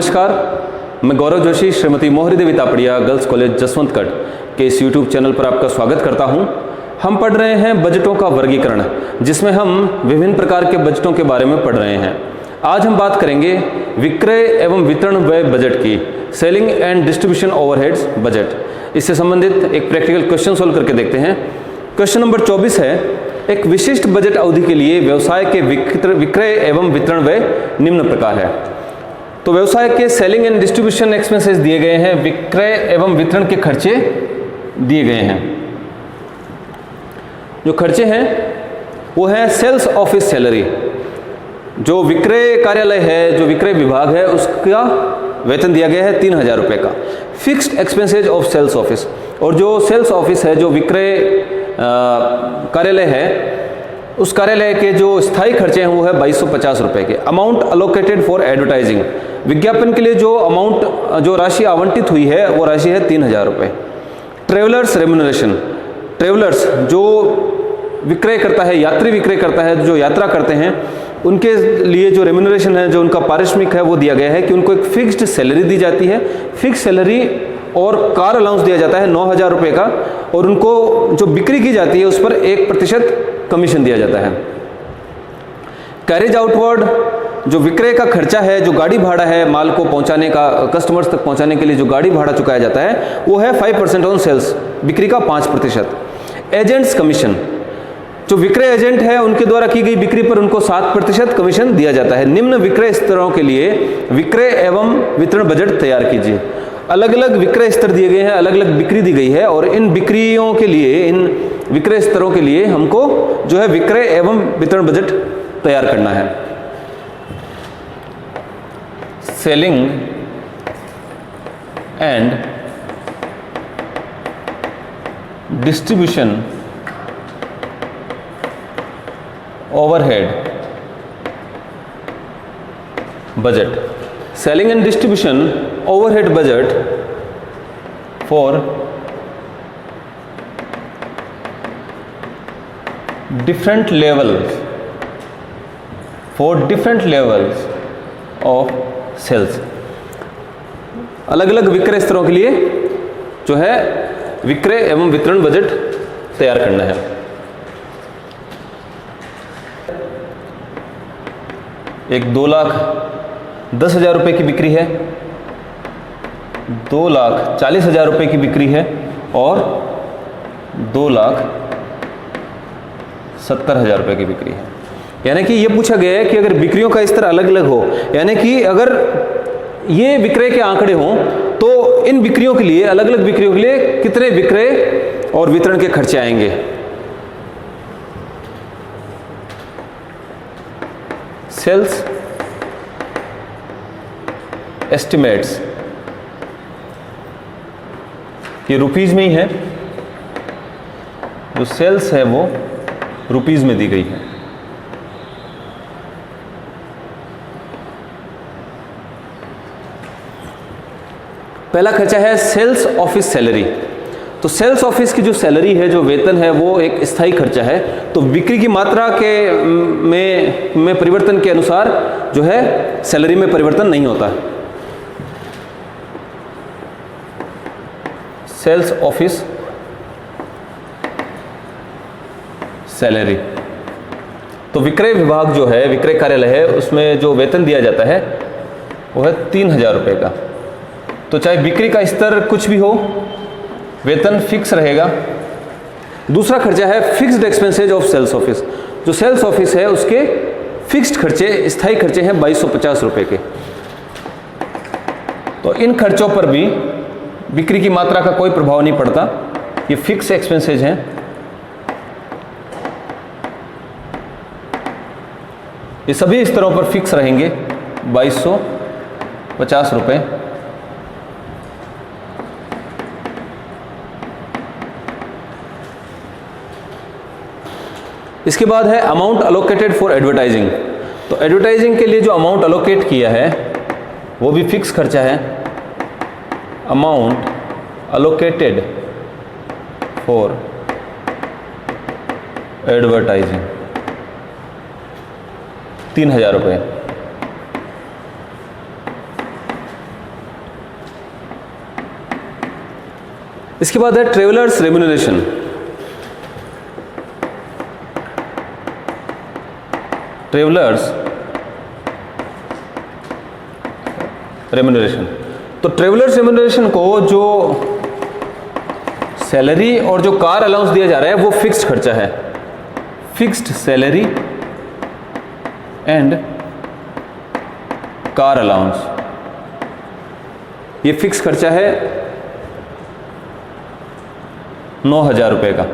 नमस्कार, मैं गौरव जोशी श्रीमती मोहरी देवी तापड़िया गर्ल्स कॉलेज जसवंतगढ़ के इस यूट्यूब चैनल पर आपका स्वागत करता हूं। हम पढ़ रहे हैं बजटों का वर्गीकरण, जिसमें हम विभिन्न प्रकार के बजटों के बारे में पढ़ रहे हैं। आज हम बात करेंगे विक्रय एवं वितरण व्यय बजट की, selling and distribution overheads budget. इससे संबंधित एक प्रैक्टिकल क्वेश्चन सोल्व करके देखते हैं। क्वेश्चन नंबर 24 है, एक विशिष्ट बजट अवधि के लिए व्यवसाय के विक्रय एवं वितरण व्यय निम्न प्रकार है। तो व्यवसाय के सेलिंग एंड डिस्ट्रीब्यूशन एक्सपेंसेस दिए गए हैं, विक्रय एवं वितरण के खर्चे दिए गए हैं। जो खर्चे हैं वो है सेल्स ऑफिस सैलरी, जो विक्रय कार्यालय है, जो विक्रय विभाग है, उसका वेतन दिया गया है 3000 रुपये का। Fixed expenses of sales office, और जो सेल्स ऑफिस है, जो विक्रय कार्यालय है, उस कार्यालय के जो स्थायी खर्चे हैं वो है 2250 रुपये के। अमाउंट अलोकेटेड फॉर एडवर्टाइजिंग, विज्ञापन के लिए जो अमाउंट, जो राशि आवंटित हुई है वो राशि है 3000 रुपये। ट्रेवलर्स रेम्यूनरेशन, ट्रेवलर्स जो विक्रय करता है, यात्री विक्रय करता है, जो यात्रा करते हैं, उनके लिए जो रेम्यूनरेशन है, जो उनका पारिश्रमिक है, वो दिया गया है कि उनको एक फिक्स्ड सैलरी दी जाती है। फिक्स सैलरी और कार अलाउंस दिया जाता है 9000 रुपये का, और उनको जो बिक्री की जाती है उस पर 1% कमीशन दिया जाता है। कैरेज आउटवर्ड, जो विक्रय का खर्चा है, जो गाड़ी भाड़ा है, माल को पहुंचाने का, कस्टमर्स तक पहुंचाने के लिए जो गाड़ी भाड़ा चुकाया जाता है वो है 5% ऑन सेल्स, बिक्री का 5%। एजेंट्स कमीशन, जो विक्रय एजेंट है उनके द्वारा की गई बिक्री पर उनको 7% कमीशन दिया जाता है। निम्न विक्रय स्तरों के लिए विक्रय एवं वितरण बजट तैयार कीजिए। अलग अलग विक्रय स्तर दिए गए हैं, अलग अलग बिक्री दी गई है, और इन बिक्रियों के लिए, इन विक्रय स्तरों के लिए हमको जो है विक्रय एवं वितरण बजट तैयार करना है। Selling and distribution overhead budget, selling and distribution overhead budget for different levels of sales, अलग अलग विक्रय स्तरों के लिए जो है विक्रय एवं वितरण बजट तैयार करना है। एक 2,10,000 रुपये की बिक्री है, 2,40,000 रुपये की बिक्री है, और 2,70,000 रुपये की बिक्री है। यानी कि ये पूछा गया है कि अगर बिक्रियों का स्तर अलग अलग हो, यानी कि अगर ये विक्रय के आंकड़े हों तो इन बिक्रियों के लिए, अलग अलग बिक्रियों के लिए कितने विक्रय और वितरण के खर्चे आएंगे। सेल्स एस्टिमेट्स, ये रुपीज में ही है, जो सेल्स है वो रुपीज में दी गई है। पहला खर्चा है सेल्स ऑफिस सैलरी। तो सेल्स ऑफिस की जो सैलरी है, जो वेतन है, वो एक स्थायी खर्चा है। तो बिक्री की मात्रा के में परिवर्तन के अनुसार जो है सैलरी में परिवर्तन नहीं होता। सेल्स ऑफिस सैलरी, तो विक्रय विभाग जो है, विक्रय कार्यालय है, उसमें जो वेतन दिया जाता है वो है 3000 रुपये का। तो चाहे बिक्री का स्तर कुछ भी हो, वेतन फिक्स रहेगा। दूसरा खर्चा है fixed expenses of sales office, जो सेल्स ऑफिस है उसके फिक्स्ड खर्चे, स्थायी खर्चे हैं 2250 रुपये के। तो इन खर्चों पर भी बिक्री की मात्रा का कोई प्रभाव नहीं पड़ता, ये फिक्स एक्सपेंसेज हैं। ये सभी स्तरों पर फिक्स रहेंगे 2250 रुपये। इसके बाद है अमाउंट अलोकेटेड फॉर एडवर्टाइजिंग। तो एडवर्टाइजिंग के लिए जो अमाउंट अलोकेट किया है वो भी फिक्स खर्चा है। अमाउंट अलोकेटेड फॉर एडवर्टाइजिंग 3000 रुपये। इसके बाद है ट्रेवलर्स रेम्यूनरेशन। ट्रेवलर्स रेम्यूनरेशन, तो ट्रेवलर्स रेम्यूनरेशन को जो सैलरी और जो कार अलाउंस दिया जा रहा है वो फिक्स्ड खर्चा है। Fixed salary and car allowance, ये फिक्स खर्चा है 9,000 रुपये का।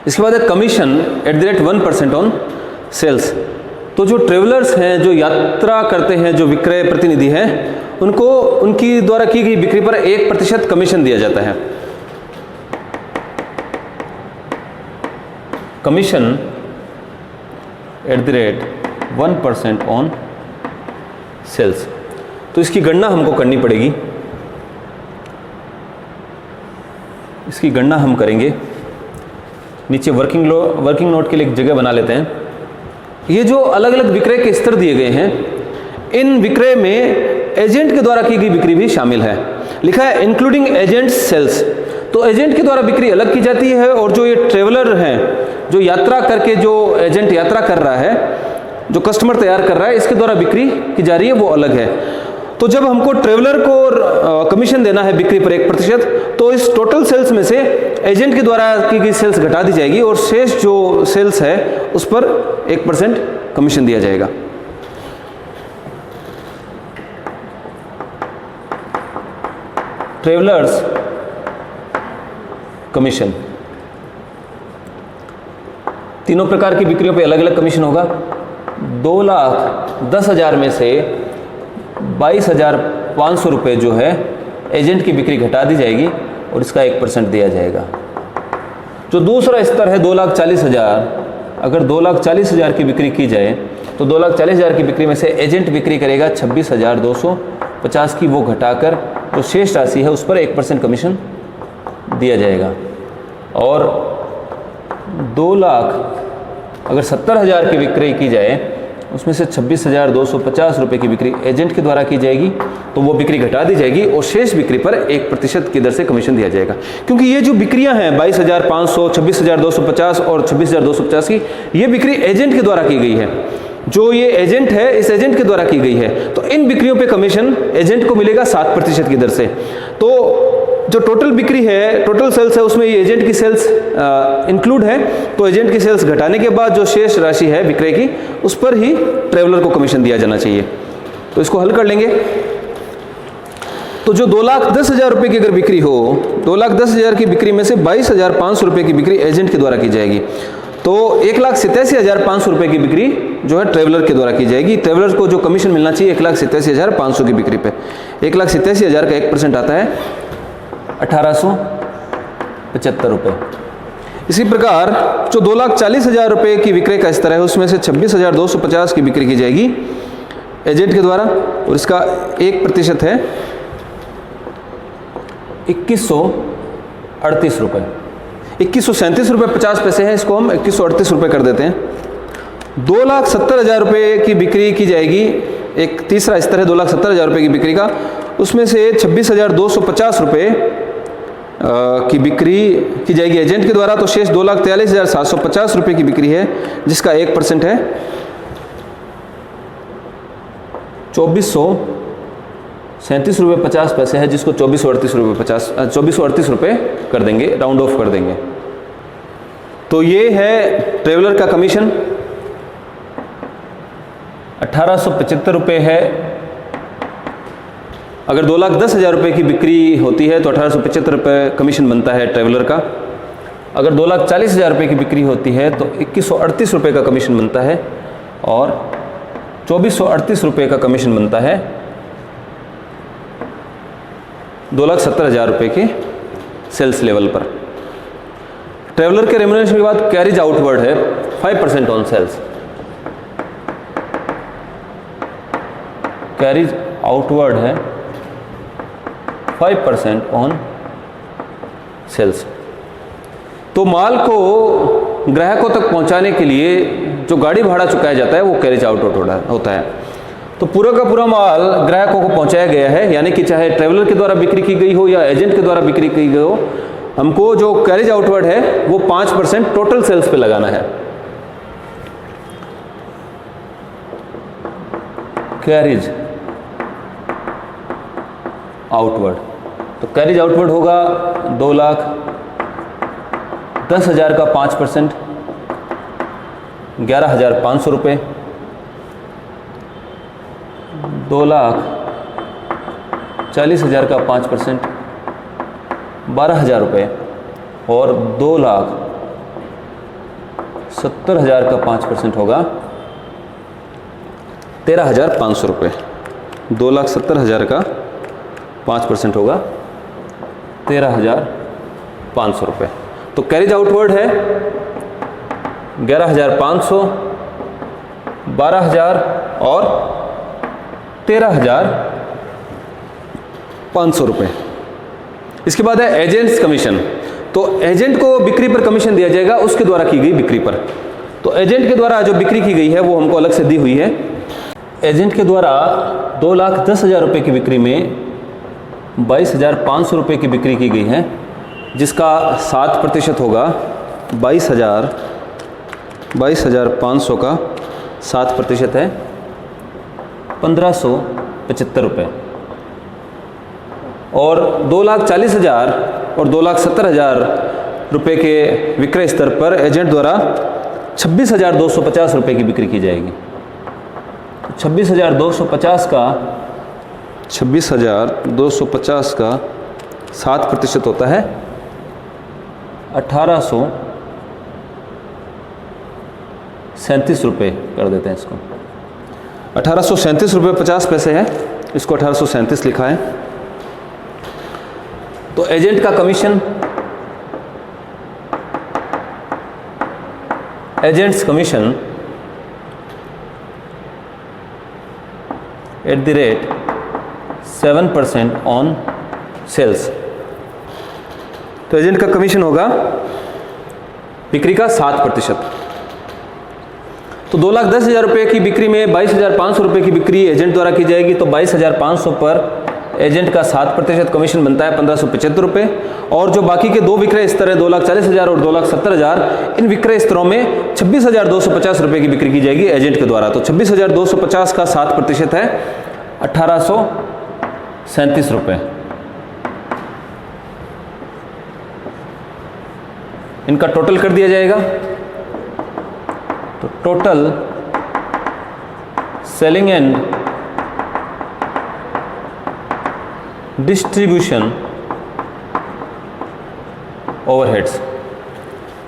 इसके बाद है commission at the rate 1% on sales. तो जो ट्रेवलर्स हैं, जो यात्रा करते हैं, जो विक्रय प्रतिनिधि हैं, उनको उनकी द्वारा की गई बिक्री पर 1% कमीशन दिया जाता है। Commission at the rate 1% on sales. तो इसकी गणना हमको करनी पड़ेगी। इसकी गणना हम करेंगे। नीचे वर्किंग नोट के लिए एक जगह बना लेते हैं। ये जो अलग अलग विक्रय के स्तर दिए गए हैं, इन विक्रय में एजेंट के द्वारा की गई बिक्री भी शामिल है। लिखा है इंक्लूडिंग एजेंट सेल्स। तो एजेंट के द्वारा बिक्री अलग की जाती है, और जो ये ट्रेवलर हैं, जो यात्रा करके जो एजेंट यात्रा कर रहा है, जो कस्टमर तैयार कर रहा है, इसके द्वारा बिक्री की जा रही है, वो अलग है। तो जब हमको ट्रेवलर को कमीशन देना है बिक्री पर 1%, तो इस टोटल सेल्स में से एजेंट के द्वारा की गई सेल्स घटा दी जाएगी, और शेष जो सेल्स है उस पर 1% कमीशन दिया जाएगा। ट्रेवलर्स कमीशन, तीनों प्रकार की बिक्रियों पे अलग अलग कमीशन होगा। 2,10,000 में से 22,500 रुपये जो है एजेंट की बिक्री घटा दी जाएगी, और इसका 1% दिया जाएगा। जो दूसरा स्तर है 2,40,000, अगर 2,40,000 की बिक्री की जाए तो 2,40,000 की बिक्री में से एजेंट बिक्री करेगा 26,250 की, वो घटाकर जो शेष राशि है उस पर 1% कमीशन दिया जाएगा। और 2,70,000 की बिक्री की जाए, उसमें से 26,250 रुपये की बिक्री एजेंट के द्वारा की जाएगी, तो वो बिक्री घटा दी जाएगी, और शेष बिक्री पर 1% की दर से कमीशन दिया जाएगा। क्योंकि ये जो बिक्रियां हैं 22,500, 26,250 और 26,250 की, ये बिक्री एजेंट के द्वारा की गई है। जो ये एजेंट है, इस एजेंट के द्वारा की गई है, तो इन बिक्रियों पे कमीशन एजेंट को मिलेगा 7% की दर से। तो जो टोटल बिक्री है, टोटल सेल्स है, उसमें ये एजेंट की सेल्स इंक्लूड है। तो एजेंट की सेल्स घटाने के बाद जो शेष राशि है विक्रय की, उस पर ही ट्रेवलर को कमीशन दिया जाना चाहिए। तो इसको हल कर लेंगे। तो जो 2,10,000 रुपये की अगर बिक्री हो, 2,10,000 की बिक्री में से 22,500 रुपये की बिक्री एजेंट के द्वारा की जाएगी, तो 1,87,500 रुपये की बिक्री जो है ट्रेवलर के द्वारा की जाएगी। ट्रेवलर को जो कमीशन मिलना चाहिए 1,87,500 की बिक्री पे, 1,87,000 का 1% आता है 1,875 रुपये। इसी प्रकार जो 2,40,000 रुपये की विक्रय का स्तर है, उसमें से 26,250 की बिक्री की जाएगी एजेंट के द्वारा, और इसका 1% है 2,138 रुपये। 2,137 रुपये 50 पैसे है, इसको हम 2,138 रुपये कर देते हैं। 2,70,000 रुपये की बिक्री की जाएगी, एक तीसरा स्तर है 2,70,000 रुपये की बिक्री का, उसमें से 26,250 रुपये की बिक्री की जाएगी एजेंट के द्वारा, तो शेष 2,43,750 रुपये की बिक्री है, जिसका 1% है 2,437 रुपये 50 पैसे है, जिसको 2,438 रुपये कर देंगे, राउंड ऑफ कर देंगे। तो ये है ट्रेवलर का कमीशन 1,875 रुपये है। अगर 2,10,000 रुपये की बिक्री होती है तो 1,875 रुपये कमीशन बनता है ट्रेवलर का। अगर 2,40,000 रुपये की बिक्री होती है तो 2,138 रुपये का कमीशन बनता है, और 2,438 रुपये का कमीशन बनता है 2,70,000 रुपये के सेल्स लेवल पर। ट्रेवलर के रेम्यूनरेशन के बाद कैरिज आउटवर्ड है 5% ऑन सेल्स। कैरिज आउटवर्ड है 5% ऑन सेल्स। तो माल को ग्राहकों तक पहुंचाने के लिए जो गाड़ी भाड़ा चुकाया जाता है वो कैरेज आउटवर्ड होता है। तो पूरा का पूरा माल ग्राहकों को पहुंचाया गया है, यानी कि चाहे ट्रेवलर के द्वारा बिक्री की गई हो या एजेंट के द्वारा बिक्री की गई हो, हमको जो कैरेज आउटवर्ड है वो 5% टोटल सेल्स पे लगाना है। कैरेज आउटवर्ड, तो कैरेज आउटवर्ड होगा 2,10,000 का 5%, 11,500 रुपये, 2,40,000 का 5%, 12,000 रुपये, और 2,70,000 का 5% होगा 13,500 रुपये। 2,70,000 का 5% होगा 13,500 रुपये। तो कैरेज आउटवर्ड है 11,500, 12,000 और 13,500 रुपये। इसके बाद है एजेंट्स कमीशन। तो एजेंट को बिक्री पर कमीशन दिया जाएगा उसके द्वारा की गई बिक्री पर। तो एजेंट के द्वारा जो बिक्री की गई है वो हमको अलग से दी हुई है। एजेंट के द्वारा 2,10,000 रुपये की बिक्री में 22,500 रुपये की बिक्री की गई है, जिसका 7% होगा 22,500 का 7% है 1,575 रुपये। और 2,40,000 और 2,70,000 रुपये के विक्रय स्तर पर एजेंट द्वारा 26,250 रुपये की बिक्री की जाएगी। 26,250 का 7% होता है 1,837 रुपये कर देते हैं इसको। 1,837 रुपये 50 पैसे है, इसको 1,837 लिखा है। तो एजेंट का commission, agents commission @7% on sales. तो एजेंट का कमीशन होगा बिक्री का 7%। तो 2,10,000 रुपये की बिक्री में 22,500 रुपये की बिक्री एजेंट द्वारा की जाएगी। तो 22,500 पर एजेंट का 7% कमीशन बनता है 1,575 रुपये। और जो बाकी के दो विक्रय स्तर है 2,40,000 और 2,70,000, इन विक्रय स्तरों में 26,250 रुपये की बिक्री की जाएगी एजेंट के द्वारा। तो 26,250 का 7% है 1,837 रुपये। इनका टोटल कर दिया जाएगा। तो total selling and distribution overheads,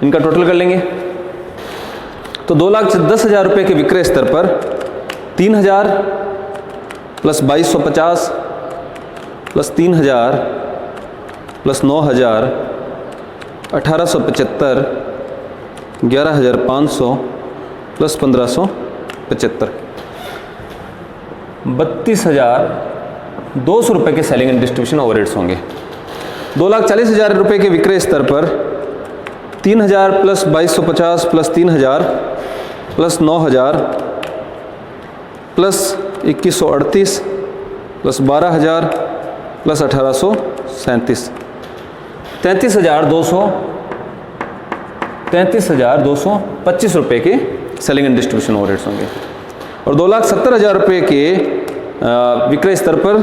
इनका टोटल कर लेंगे। तो 2,10,000 रुपये के विक्रय स्तर पर 3,000 प्लस 2,250 प्लस 3,000 प्लस 9,000 1,875 11,500 प्लस 1,575 32,200 रुपये के सेलिंग एंड डिस्ट्रीब्यूशन ओवरहेड्स होंगे। 2,40,000 रुपये के विक्रय स्तर पर 3,000 plus 2,250 plus 3,000 plus 9,000 plus 2,138 plus 12,000 plus 1,837 33,225 रुपये के सेलिंग एंड डिस्ट्रीब्यूशन ओवरहेड्स होंगे। और 2,70,000 रुपये के विक्रय स्तर पर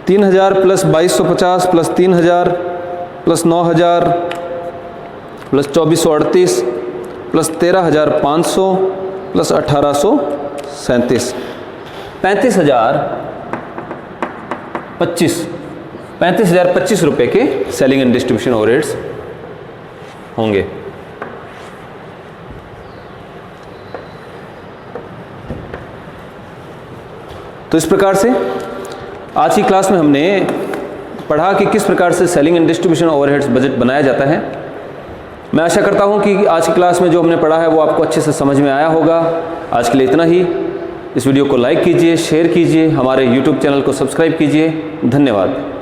3,000 plus 2,250 plus 3,000 plus 9,000 plus 2,438 plus 13,500 plus 1,837 35,025 रुपये के सेलिंग एंड डिस्ट्रीब्यूशन ओवरहेड्स होंगे। तो इस प्रकार से आज की क्लास में हमने पढ़ा कि किस प्रकार से selling and distribution overheads budget बनाया जाता है। मैं आशा करता हूं कि आज की क्लास में जो हमने पढ़ा है वो आपको अच्छे से समझ में आया होगा। आज के लिए इतना ही। इस वीडियो को लाइक कीजिए, शेयर कीजिए, हमारे YouTube चैनल को सब्सक्राइब कीजिए। धन्यवाद।